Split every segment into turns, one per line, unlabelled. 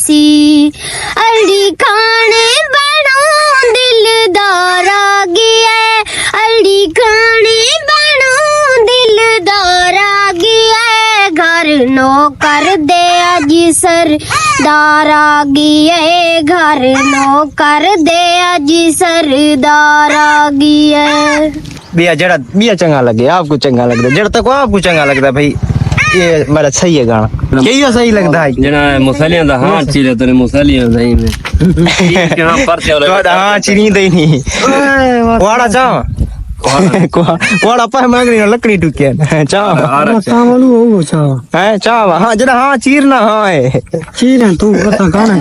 सी अड़ी खाने बनो दिलदार आ गया अड़ी खाने बनो दिलदार आ गया घर नो कर दे अज सरदार आ गया घर नो कर दे अज सरदार आ गया
बिया जड़ा बिया चंगा लगे आपको चंगा लगता है जड़ा तक आपको चंगा लगता है भाई ये मेरा सही है गाना यही सही लगता है
जना मुसलियां दा हां चीले तने मुसलियां नहीं में के हां परते वाला
हां चिरी दे नहीं वाड़ा चा वाड़ा पा मांगनी लकड़ी टुके चा
सावल हो चा
है चा हां जड़ा हां चीरना हां है
चीर तू कथा गाना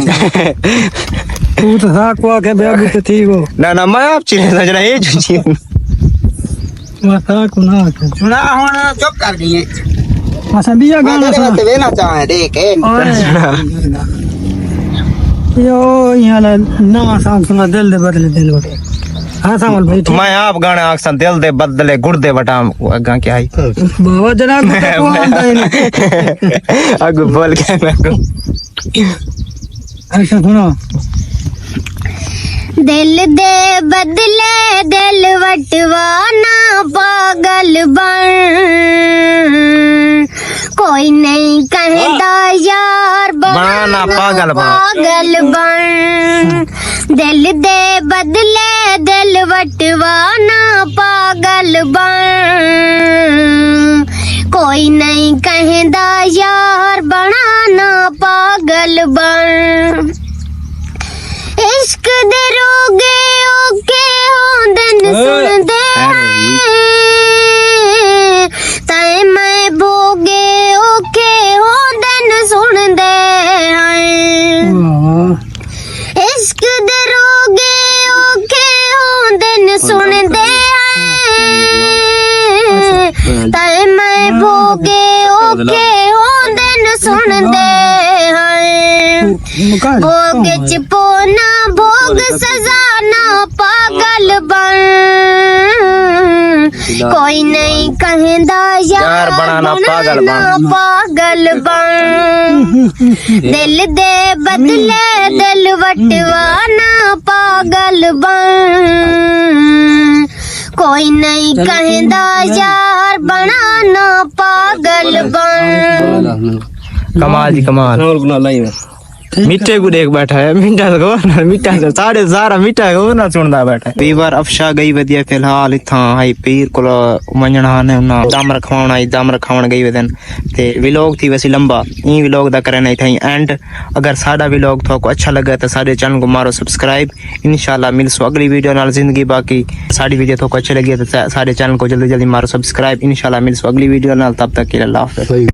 तू तो साको के बेबी तो ठीक हो
ना ना मैं आप चिरे जड़ा ये जो चीर
मसा को ना
सुना होना चुप कर दिए
मसा बिया गाना
तेरे बात वेना चाहे देख
यो यहाँ ना सांग सुना दिल दे बदले दिल बदले हाँ सावल भाई ठीक
मैं आप गाना अक्सर दिल दे बदले गुर्दे बटाम अगा क्या आई
बाबा जनाब को आंदा ही नहीं
अगु बोल के मैं को
ऐसा सुनो
दिल दे बदले दिल वटवाना पागल बन कोई नहीं कहता यार
बनाना पागल बन
पागल बन दिल दे बदले दिल वटवाना पागल बन कोई नहीं कहता यार बनाना पागल बन इश्क दे रोगे ओके होंदन सुनदे ताए मैं भोगे ओके होंदन सुनदे इश्क दे रोगे ओके होंदन सुनदे ताए मैं भोगे ओके होंदन सुनदे भोग च पोना भोग सजाना पागल बन कोई नहीं कहता यार
बनाना पागल बन
पागल बन दिल दे बदले दिल वटवाना पागल बन कोई नहीं कहता यार बनाना पागल बन
कमाल जी कमाल
और बना लाई में
मिठे को देख बैठा है मीठा से साढ़े सारा मीठा को ना सुनदा बैठा कई बार अफशा गई वधिया फिलहाल इथा हाई पीर को मंजणा ने ना दम रखवाना आई दम रखावन गई वदन ते व्लॉग थी वैसे लंबा ई व्लॉग दा करना थई एंड अगर साडा व्लॉग तो अच्छा लगा तो साडे चैनल को मारो सब्सक्राइब इंशाल्लाह मिलसो अगली वीडियो नाल जिंदगी बाकी साडी वीडियो तो अच्छी लगी तो साडे चैनल को जल्दी जल्दी मारो सब्सक्राइब इंशाल्लाह मिलसो अगली वीडियो नाल तब तक के लिए अल्लाह हाफिज़।